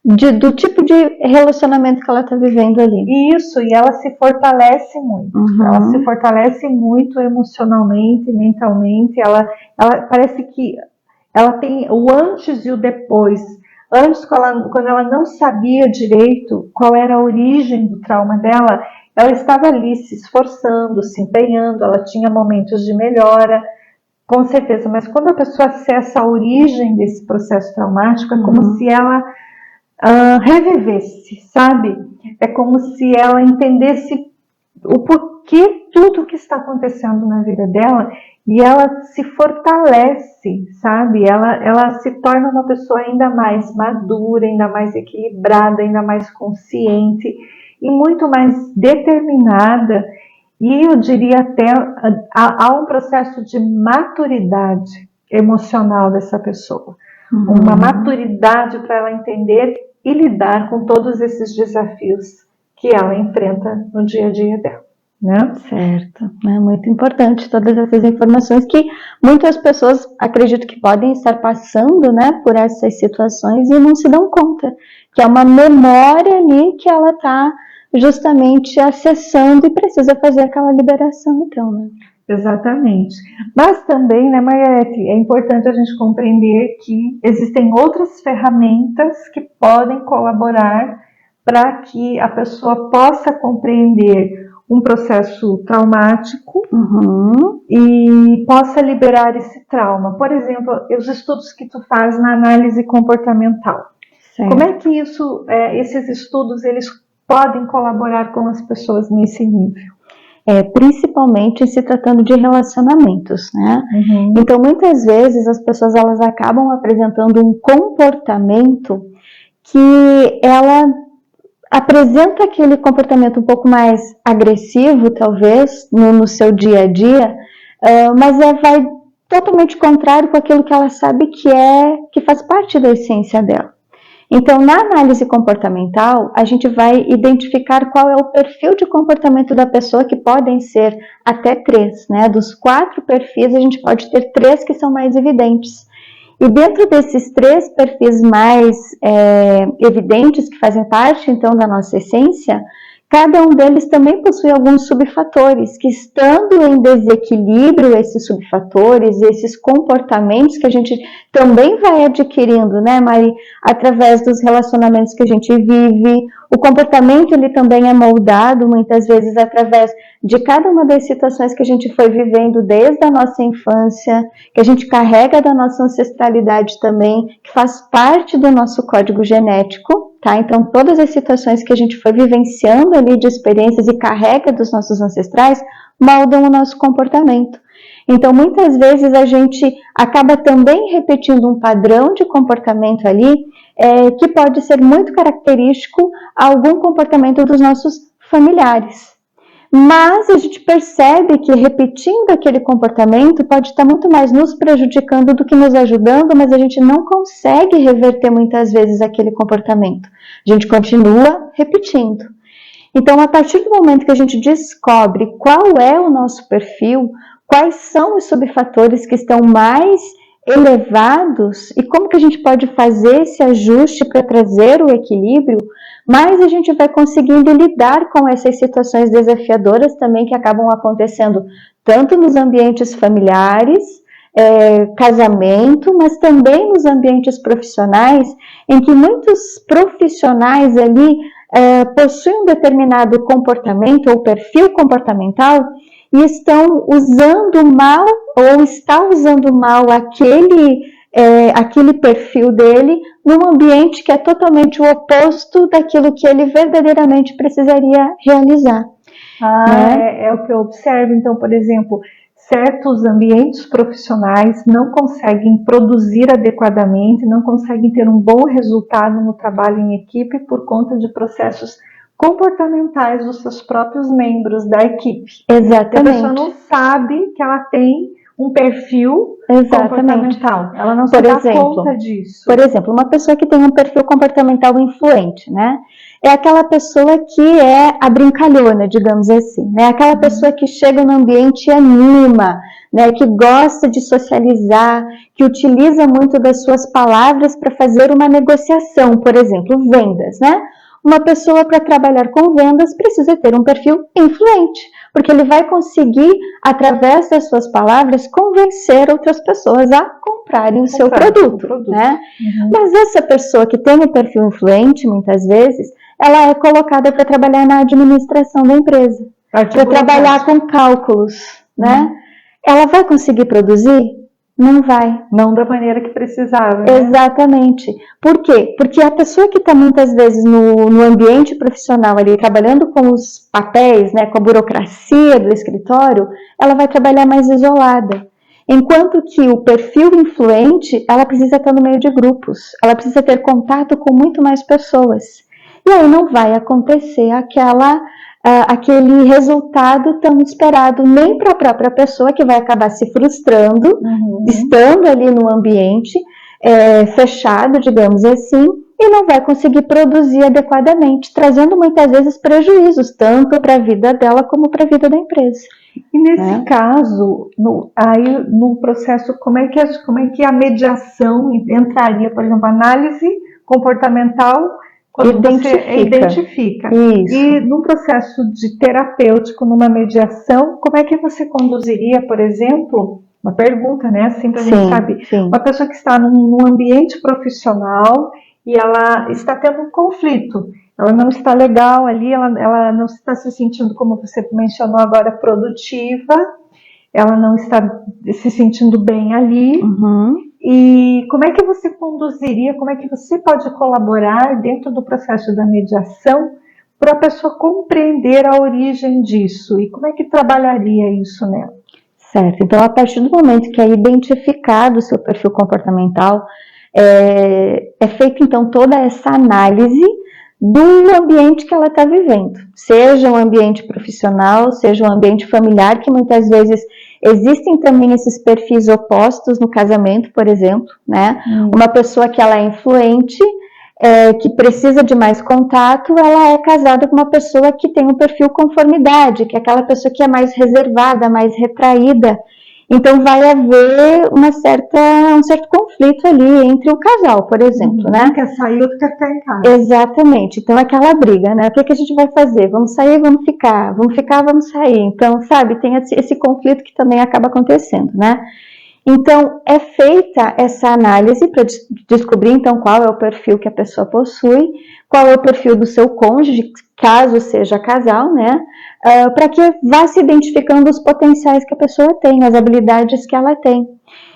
A: do tipo de relacionamento que ela está vivendo ali.
B: Isso, e ela se fortalece muito. Ela se fortalece muito emocionalmente, mentalmente. Ela parece que ela tem o antes e o depois. Antes, quando ela não sabia direito qual era a origem do trauma dela, ela estava ali se esforçando, se empenhando, ela tinha momentos de melhora, com certeza. Mas quando a pessoa acessa a origem desse processo traumático, é como se ela revivesse, sabe? É como se ela entendesse o porquê tudo que está acontecendo na vida dela e ela se fortalece, sabe? Ela se torna uma pessoa ainda mais madura, ainda mais equilibrada, ainda mais consciente e muito mais determinada. E eu diria até há um processo de maturidade emocional dessa pessoa. Uma maturidade para ela entender e lidar com todos esses desafios que ela enfrenta no dia a dia dela. Né?
A: Certo, é muito importante todas essas informações que muitas pessoas acredito que podem estar passando, né, por essas situações e não se dão conta, que é uma memória ali que ela está justamente acessando e precisa fazer aquela liberação, então, né?
B: Exatamente. Mas também, né, Margarete, é importante a gente compreender que existem outras ferramentas que podem colaborar para que a pessoa possa compreender um processo traumático e possa liberar esse trauma. Por exemplo, os estudos que tu faz na análise comportamental. Certo. Como é que esses estudos eles podem colaborar com as pessoas nesse nível?
A: Principalmente se tratando de relacionamentos, né? Então, muitas vezes as pessoas elas acabam apresentando um comportamento que ela apresenta aquele comportamento um pouco mais agressivo, talvez, no seu dia a dia, mas vai totalmente contrário com aquilo que ela sabe que faz parte da essência dela. Então, na análise comportamental, a gente vai identificar qual é o perfil de comportamento da pessoa, que podem ser até 3, né? Dos 4 perfis, a gente pode ter 3 que são mais evidentes. E dentro desses 3 perfis mais evidentes, que fazem parte, então, da nossa essência, cada um deles também possui alguns subfatores, que estando em desequilíbrio, esses subfatores, esses comportamentos que a gente também vai adquirindo, né, Mari, através dos relacionamentos que a gente vive, o comportamento ele também é moldado muitas vezes através de cada uma das situações que a gente foi vivendo desde a nossa infância, que a gente carrega da nossa ancestralidade também, que faz parte do nosso código genético, tá? Então todas as situações que a gente foi vivenciando ali de experiências e carrega dos nossos ancestrais moldam o nosso comportamento. Então muitas vezes a gente acaba também repetindo um padrão de comportamento ali, que pode ser muito característico a algum comportamento dos nossos familiares. Mas a gente percebe que repetindo aquele comportamento pode estar muito mais nos prejudicando do que nos ajudando, mas a gente não consegue reverter muitas vezes aquele comportamento. A gente continua repetindo. Então, a partir do momento que a gente descobre qual é o nosso perfil, quais são os subfatores que estão mais elevados e como que a gente pode fazer esse ajuste para trazer o equilíbrio, mas a gente vai conseguindo lidar com essas situações desafiadoras também que acabam acontecendo tanto nos ambientes familiares, casamento, mas também nos ambientes profissionais, em que muitos profissionais ali possuem um determinado comportamento ou perfil comportamental e estão usando mal ou está usando mal aquele perfil dele num ambiente que é totalmente o oposto daquilo que ele verdadeiramente precisaria realizar.
B: Né? É o que eu observo. Então, por exemplo, certos ambientes profissionais não conseguem produzir adequadamente, não conseguem ter um bom resultado no trabalho em equipe por conta de processos comportamentais dos seus próprios membros da equipe.
A: Exatamente.
B: A pessoa não sabe que ela tem um perfil comportamental. Ela não se dá conta disso.
A: Por exemplo, uma pessoa que tem um perfil comportamental influente, né? É aquela pessoa que é a brincalhona, digamos assim, né? Aquela pessoa que chega no ambiente e anima, né? Que gosta de socializar, que utiliza muito das suas palavras para fazer uma negociação, por exemplo, vendas, né? Uma pessoa para trabalhar com vendas precisa ter um perfil influente, porque ele vai conseguir, através das suas palavras, convencer outras pessoas a comprarem o seu produto. Né? Mas essa pessoa que tem um perfil influente, muitas vezes, ela é colocada para trabalhar na administração da empresa, para trabalhar com cálculos. Né? Ela vai conseguir produzir? Não vai.
B: Não da maneira que precisava. Né?
A: Exatamente. Por quê? Porque a pessoa que está muitas vezes no ambiente profissional ali, trabalhando com os papéis, né, com a burocracia do escritório, ela vai trabalhar mais isolada. Enquanto que o perfil influente, ela precisa estar no meio de grupos, ela precisa ter contato com muito mais pessoas. E aí não vai acontecer aquele resultado tão esperado nem para a própria pessoa, que vai acabar se frustrando, estando ali no ambiente fechado, digamos assim, e não vai conseguir produzir adequadamente, trazendo muitas vezes prejuízos, tanto para a vida dela como para a vida da empresa.
B: E nesse caso, no processo, como é que a mediação entraria, por exemplo, análise comportamental, quando você identifica.
A: Isso.
B: E num processo de terapêutico, numa mediação, como é que você conduziria, por exemplo, uma pergunta, né? Assim, pra gente saber. Uma pessoa que está num ambiente profissional e ela está tendo um conflito. Ela não está legal ali, ela não está se sentindo, como você mencionou agora, produtiva. Ela não está se sentindo bem ali. E como é que você conduziria, como é que você pode colaborar dentro do processo da mediação para a pessoa compreender a origem disso? E como é que trabalharia isso nela?
A: Certo. Então, a partir do momento que é identificado o seu perfil comportamental, é feita então toda essa análise do ambiente que ela está vivendo. Seja um ambiente profissional, seja um ambiente familiar, que muitas vezes existem também esses perfis opostos no casamento, por exemplo, né? Uma pessoa que ela é influente, que precisa de mais contato, ela é casada com uma pessoa que tem um perfil conformidade, que é aquela pessoa que é mais reservada, mais retraída. Então vai haver um certo conflito ali entre o casal, por exemplo, né?
B: Um quer sair, outro quer ficar em casa.
A: Exatamente, então aquela briga, né? O que a gente vai fazer? Vamos sair, vamos ficar, vamos sair. Então, sabe, tem esse conflito que também acaba acontecendo, né? Então, é feita essa análise para descobrir, então, qual é o perfil que a pessoa possui, qual é o perfil do seu cônjuge, caso seja casal, né? Para que vá se identificando os potenciais que a pessoa tem, as habilidades que ela tem.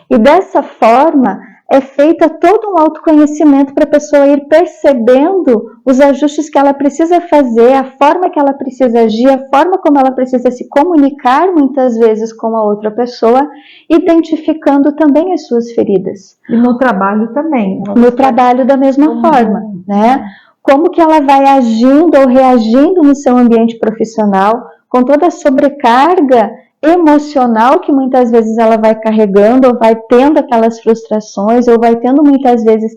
A: E dessa forma, é feita todo um autoconhecimento para a pessoa ir percebendo os ajustes que ela precisa fazer, a forma que ela precisa agir, a forma como ela precisa se comunicar muitas vezes com a outra pessoa, identificando também as suas feridas.
B: E no trabalho também.
A: No trabalho da mesma forma, né? Como que ela vai agindo ou reagindo no seu ambiente profissional, com toda a sobrecarga emocional que muitas vezes ela vai carregando, ou vai tendo aquelas frustrações, ou vai tendo muitas vezes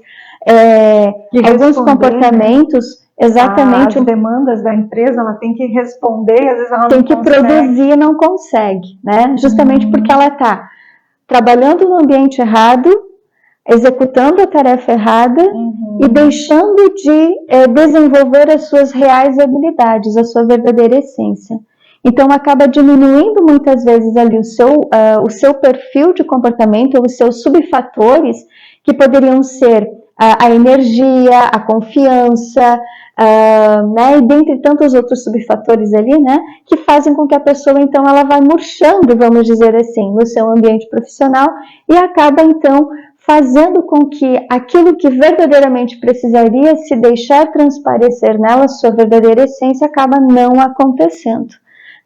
A: alguns comportamentos, exatamente.
B: As demandas da empresa, ela tem que responder, às vezes ela
A: tem que produzir e não consegue, né? Justamente porque ela está trabalhando no ambiente errado, executando a tarefa errada e deixando de desenvolver as suas reais habilidades, a sua verdadeira essência. Então, acaba diminuindo muitas vezes ali o seu perfil de comportamento, ou os seus subfatores, que poderiam ser a energia, a confiança, né, e dentre tantos outros subfatores ali, né, que fazem com que a pessoa, então, ela vai murchando, vamos dizer assim, no seu ambiente profissional e acaba, então, fazendo com que aquilo que verdadeiramente precisaria se deixar transparecer nela, sua verdadeira essência, acaba não acontecendo.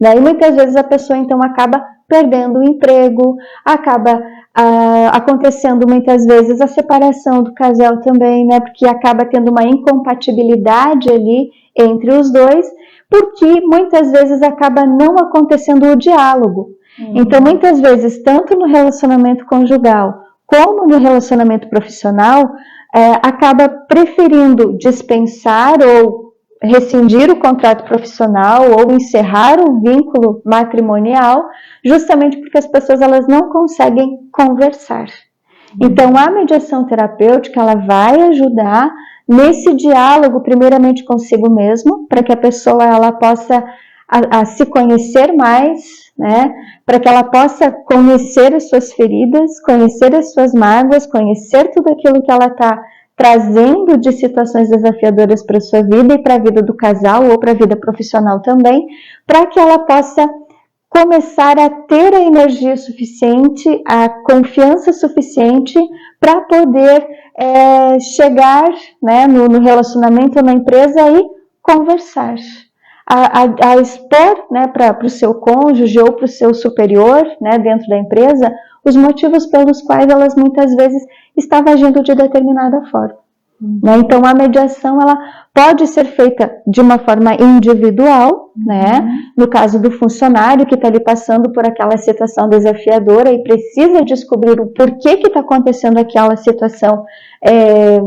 A: Daí muitas vezes a pessoa então acaba perdendo o emprego, acaba acontecendo muitas vezes a separação do casal também, né? Porque acaba tendo uma incompatibilidade ali entre os dois, porque muitas vezes acaba não acontecendo o diálogo. Então muitas vezes, tanto no relacionamento conjugal como no relacionamento profissional, acaba preferindo dispensar ou rescindir o contrato profissional ou encerrar o vínculo matrimonial, justamente porque as pessoas elas não conseguem conversar. Então, a mediação terapêutica ela vai ajudar nesse diálogo, primeiramente consigo mesmo, para que a pessoa ela possa se conhecer mais, né? Para que ela possa conhecer as suas feridas, conhecer as suas mágoas, conhecer tudo aquilo que ela está trazendo de situações desafiadoras para a sua vida e para a vida do casal ou para a vida profissional também, para que ela possa começar a ter a energia suficiente, a confiança suficiente para poder chegar, né, no relacionamento ou na empresa e conversar. A expor, né, para o seu cônjuge ou para o seu superior, né, dentro da empresa, os motivos pelos quais elas muitas vezes estavam agindo de determinada forma. Né? Então, a mediação ela pode ser feita de uma forma individual, né? No caso do funcionário que está ali passando por aquela situação desafiadora e precisa descobrir o porquê que está acontecendo aquela situação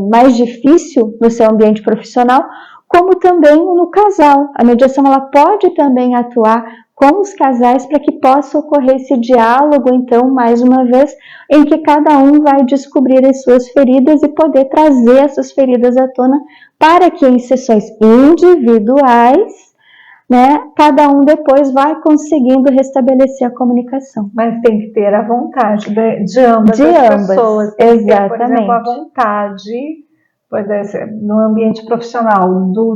A: mais difícil no seu ambiente profissional, como também no casal. A mediação ela pode também atuar com os casais para que possa ocorrer esse diálogo, então, mais uma vez, em que cada um vai descobrir as suas feridas e poder trazer essas feridas à tona para que em sessões individuais, né, cada um depois vai conseguindo restabelecer a comunicação.
B: Mas tem que ter a vontade de ambas as pessoas. Tem que ter, por exemplo, a vontade no ambiente profissional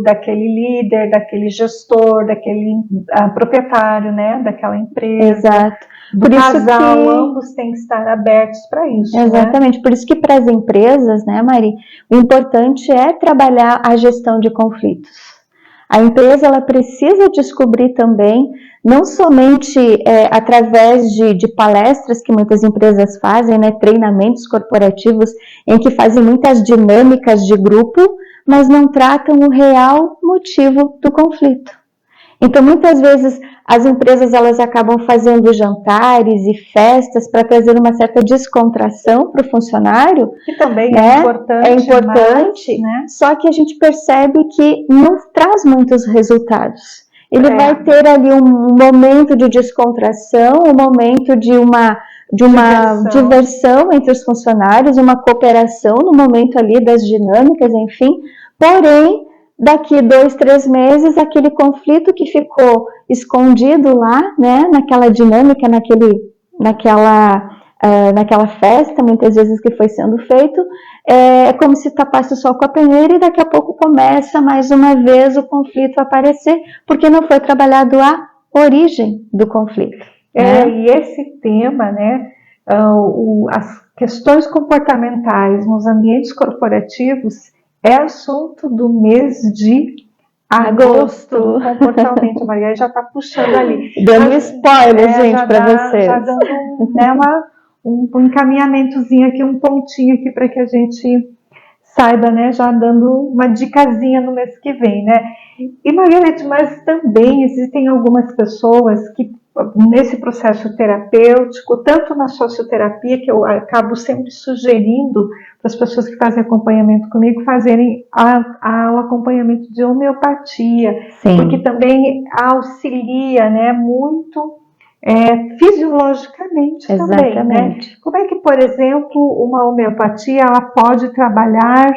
B: daquele líder, daquele gestor, daquele proprietário, né, daquela empresa.
A: Exato.
B: Do casal, ambos têm que estar abertos para isso.
A: Exatamente, né? Por isso que para as empresas, né, Mari, o importante é trabalhar a gestão de conflitos. A empresa ela precisa descobrir também, não somente através de palestras que muitas empresas fazem, né, treinamentos corporativos em que fazem muitas dinâmicas de grupo, mas não tratam o real motivo do conflito. Então, muitas vezes, as empresas elas acabam fazendo jantares e festas para trazer uma certa descontração para o funcionário.
B: Que também
A: né?
B: É importante,
A: mas, né? Só que a gente percebe que não traz muitos resultados. Ele vai ter ali um momento de descontração, um momento de uma de uma diversão entre os funcionários, uma cooperação no momento ali das dinâmicas, enfim. Porém, daqui 2, 3 meses, aquele conflito que ficou escondido lá, né, naquela dinâmica, naquela festa, muitas vezes que foi sendo feito, é como se tapasse o sol com a peneira e daqui a pouco começa mais uma vez o conflito a aparecer, porque não foi trabalhado a origem do conflito. Né?
B: E esse tema, né, as questões comportamentais nos ambientes corporativos é assunto do mês de agosto. Comportamento, Maria já está puxando ali.
A: Dando spoiler, gente, para vocês.
B: Já dando um encaminhamentozinho aqui, um pontinho aqui para que a gente saiba, né? Já dando uma dicasinha no mês que vem, né? E Margarete, mas também existem algumas pessoas que nesse processo terapêutico, tanto na socioterapia, que eu acabo sempre sugerindo para as pessoas que fazem acompanhamento comigo, fazerem o acompanhamento de homeopatia, Sim. porque também auxilia, né, muito fisiologicamente
A: Exatamente.
B: também, né? Como é que, por exemplo, uma homeopatia ela pode trabalhar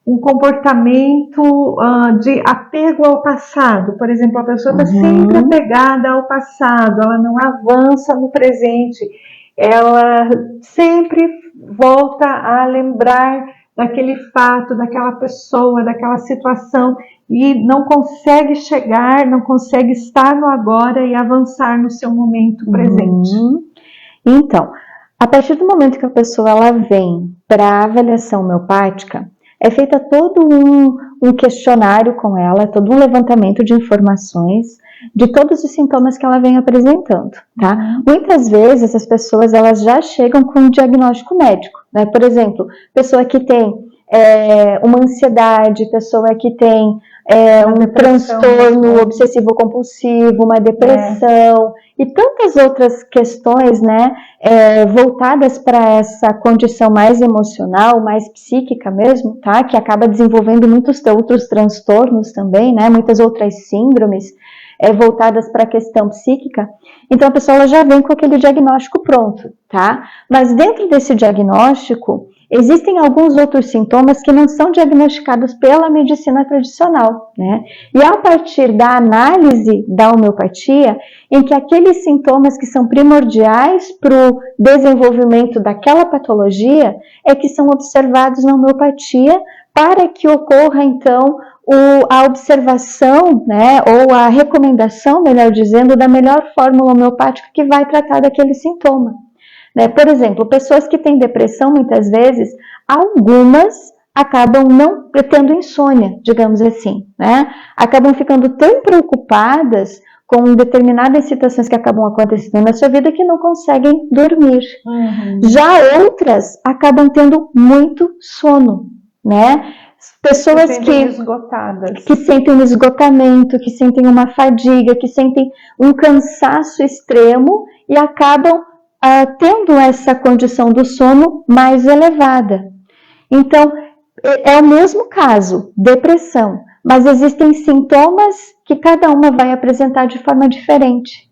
B: um comportamento de apego ao passado? Por exemplo, a pessoa está sempre apegada ao passado, ela não avança no presente, ela sempre volta a lembrar daquele fato, daquela pessoa, daquela situação e não consegue chegar, não consegue estar no agora e avançar no seu momento presente.
A: Então, a partir do momento que a pessoa ela vem para a avaliação homeopática, é feita todo um questionário com ela, todo um levantamento de informações de todos os sintomas que ela vem apresentando, tá? Muitas vezes as pessoas elas já chegam com um diagnóstico médico, né? Por exemplo, pessoa que tem uma ansiedade, pessoa que tem um transtorno obsessivo-compulsivo, uma depressão e tantas outras questões, né, voltadas para essa condição mais emocional, mais psíquica mesmo, tá, que acaba desenvolvendo muitos outros transtornos também, né, muitas outras síndromes voltadas para a questão psíquica. Então a pessoa ela já vem com aquele diagnóstico pronto, tá? Mas dentro desse diagnóstico existem alguns outros sintomas que não são diagnosticados pela medicina tradicional, né? E a partir da análise da homeopatia, em que aqueles sintomas que são primordiais para o desenvolvimento daquela patologia é que são observados na homeopatia para que ocorra, então, a observação, né, ou a recomendação, melhor dizendo, da melhor fórmula homeopática que vai tratar daquele sintoma. Né? Por exemplo, pessoas que têm depressão, muitas vezes, algumas acabam não tendo insônia, digamos assim, né? Acabam ficando tão preocupadas com determinadas situações que acabam acontecendo na sua vida que não conseguem dormir. Já outras acabam tendo muito sono, né? Pessoas que sentem um esgotamento, que sentem uma fadiga, que sentem um cansaço extremo e acabam tendo essa condição do sono mais elevada. Então, é o mesmo caso, depressão, mas existem sintomas que cada uma vai apresentar de forma diferente.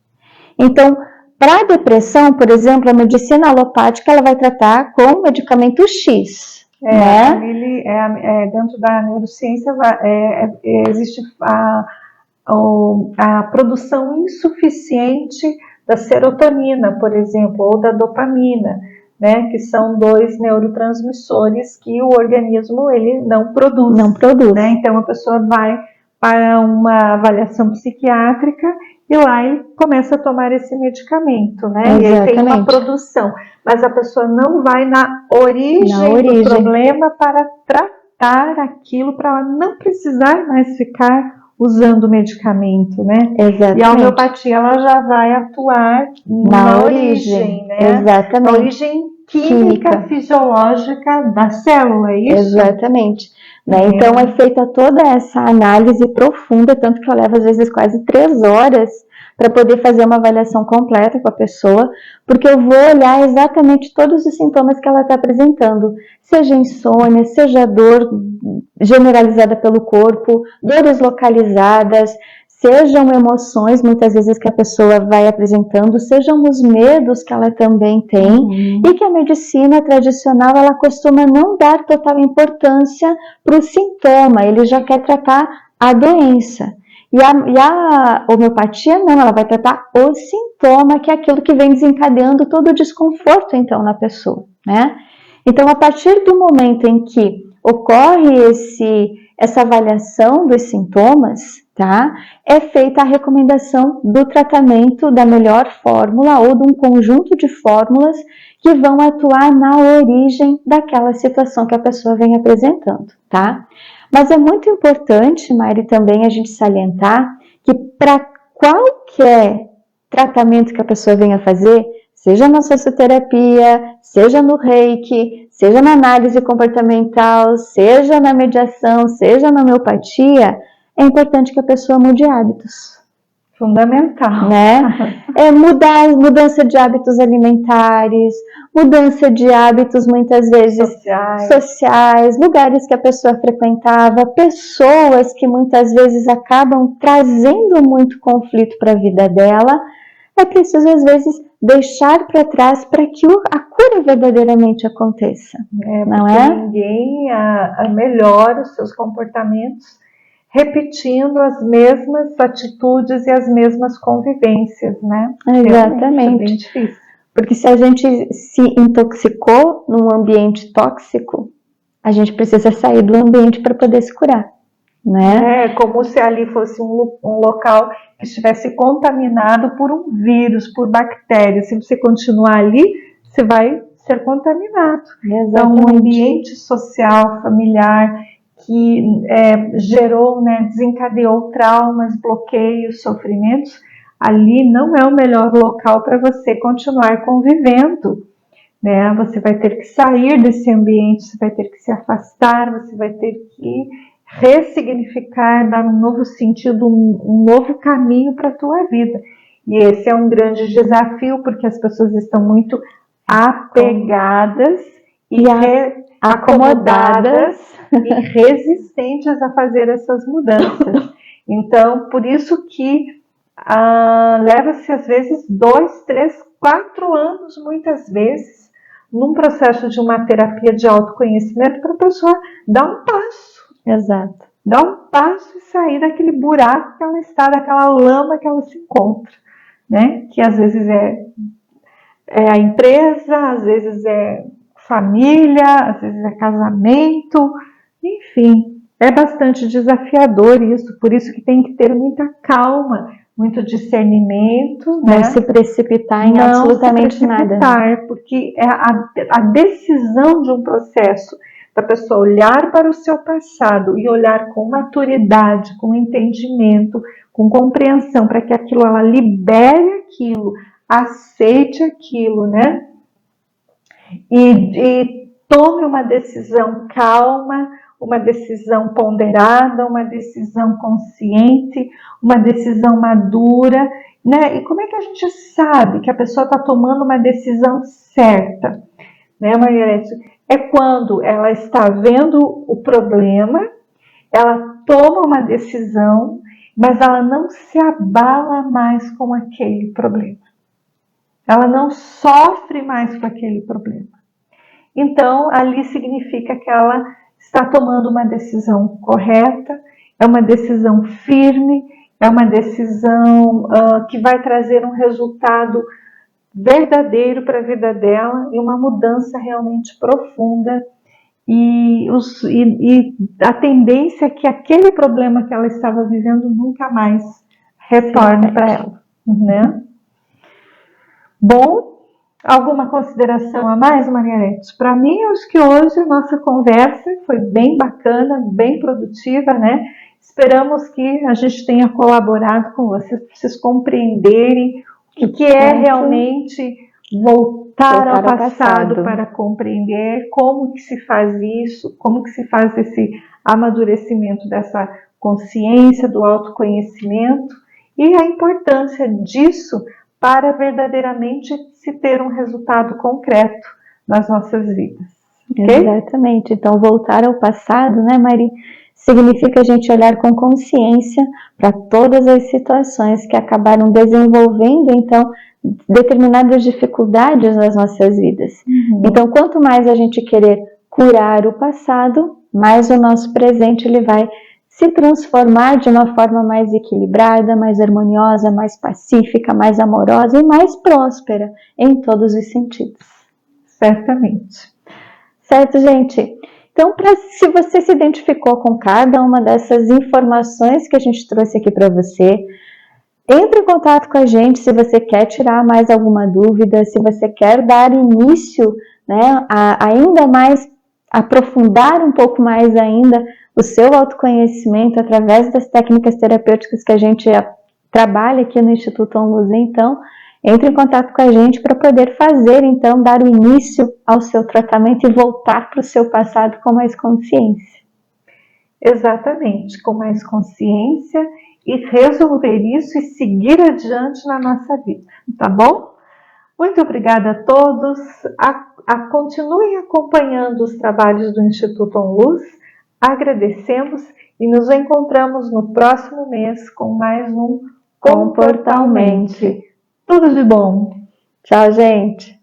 A: Então, para a depressão, por exemplo, a medicina alopática ela vai tratar com medicamento X.
B: Dentro da neurociência existe a produção insuficiente da serotonina, por exemplo, ou da dopamina, né, que são 2 neurotransmissores que o organismo ele não produz. Né? Então a pessoa vai para uma avaliação psiquiátrica e lá ele começa a tomar esse medicamento, né? E aí tem uma produção, mas a pessoa não vai na origem do problema para tratar aquilo, para ela não precisar mais ficar usando o medicamento, né?
A: Exatamente.
B: E a homeopatia ela já vai atuar na origem, né?
A: Exatamente.
B: Na origem química, fisiológica da célula, é isso?
A: Exatamente. Né? Então é feita toda essa análise profunda, tanto que eu levo às vezes quase 3 horas para poder fazer uma avaliação completa com a pessoa, porque eu vou olhar exatamente todos os sintomas que ela está apresentando, seja insônia, seja dor generalizada pelo corpo, dores localizadas, sejam emoções, muitas vezes, que a pessoa vai apresentando, sejam os medos que ela também tem, e que a medicina tradicional, ela costuma não dar total importância para o sintoma, ele já quer tratar a doença. E a homeopatia não, ela vai tratar o sintoma, que é aquilo que vem desencadeando todo o desconforto, então, na pessoa, né? Então, a partir do momento em que ocorre essa avaliação dos sintomas, tá? É feita a recomendação do tratamento da melhor fórmula ou de um conjunto de fórmulas que vão atuar na origem daquela situação que a pessoa vem apresentando, tá? Mas é muito importante, Mari, também a gente salientar que para qualquer tratamento que a pessoa venha fazer, seja na socioterapia, seja no reiki, seja na análise comportamental, seja na mediação, seja na homeopatia, é importante que a pessoa mude hábitos.
B: Fundamental.
A: Né? Mudança de hábitos alimentares, mudança de hábitos muitas vezes sociais, lugares que a pessoa frequentava, pessoas que muitas vezes acabam trazendo muito conflito para a vida dela. É preciso, às vezes, deixar para trás para que a cura verdadeiramente aconteça. Não é?
B: Ninguém melhora os seus comportamentos repetindo as mesmas atitudes e as mesmas convivências, né?
A: Exatamente.
B: É bem difícil.
A: Porque se a gente se intoxicou num ambiente tóxico, a gente precisa sair do ambiente para poder se curar, né?
B: É como se ali fosse um local que estivesse contaminado por um vírus, por bactérias. Se você continuar ali, você vai ser contaminado.
A: Exatamente.
B: Então, um ambiente social, familiar, que gerou, né, desencadeou traumas, bloqueios, sofrimentos, ali não é o melhor local para você continuar convivendo, né? Você vai ter que sair desse ambiente, você vai ter que se afastar, você vai ter que ressignificar, dar um novo sentido, um novo caminho para a tua vida. E esse é um grande desafio, porque as pessoas estão muito apegadas e acomodadas e resistentes a fazer essas mudanças. Então, por isso que leva-se às vezes 2, 3, 4 anos, muitas vezes, num processo de uma terapia de autoconhecimento para a pessoa dar um passo.
A: Exato.
B: Dar um passo e sair daquele buraco que ela está, daquela lama que ela se encontra, né? Que às vezes é a empresa, às vezes é família, às vezes é casamento, enfim, é bastante desafiador isso, por isso que tem que ter muita calma, muito discernimento,
A: não se precipitar em absolutamente nada.
B: Porque a decisão de um processo da pessoa olhar para o seu passado e olhar com maturidade, com entendimento, com compreensão, para que aquilo, ela libere aquilo, aceite aquilo, né? E tome uma decisão calma, uma decisão ponderada, uma decisão consciente, uma decisão madura, né? E como é que a gente sabe que a pessoa está tomando uma decisão certa, né, Margarete? É quando ela está vendo o problema, ela toma uma decisão, mas ela não se abala mais com aquele problema. Ela não sofre mais com aquele problema. Então, ali significa que ela está tomando uma decisão correta, é uma decisão firme, é uma decisão que vai trazer um resultado verdadeiro para a vida dela e uma mudança realmente profunda. E a tendência é que aquele problema que ela estava vivendo nunca mais retorne para ela, né? Bom, alguma consideração a mais, Margarete? Para mim, acho que hoje a nossa conversa foi bem bacana, bem produtiva, né? Esperamos que a gente tenha colaborado com vocês, para vocês compreenderem o que é realmente voltar ao passado para compreender como que se faz isso, como que se faz esse amadurecimento dessa consciência, do autoconhecimento e a importância disso para verdadeiramente se ter um resultado concreto nas nossas vidas. Okay?
A: Exatamente. Então, voltar ao passado, né, Mari, significa a gente olhar com consciência para todas as situações que acabaram desenvolvendo, então, determinadas dificuldades nas nossas vidas. Então, quanto mais a gente querer curar o passado, mais o nosso presente ele vai se transformar de uma forma mais equilibrada, mais harmoniosa, mais pacífica, mais amorosa e mais próspera em todos os sentidos.
B: Certamente.
A: Certo, gente? Então, se você se identificou com cada uma dessas informações que a gente trouxe aqui para você, entre em contato com a gente se você quer tirar mais alguma dúvida, se você quer dar início, né, a ainda mais, aprofundar um pouco mais ainda o seu autoconhecimento através das técnicas terapêuticas que a gente trabalha aqui no Instituto OnLuz. Então, entre em contato com a gente para poder fazer, então, dar o início ao seu tratamento e voltar para o seu passado com mais consciência.
B: Exatamente, com mais consciência e resolver isso e seguir adiante na nossa vida, tá bom? Muito obrigada a todos. Continuem acompanhando os trabalhos do Instituto OnLuz. Agradecemos e nos encontramos no próximo mês com mais um Comportalmente. Tudo de bom.
A: Tchau, gente.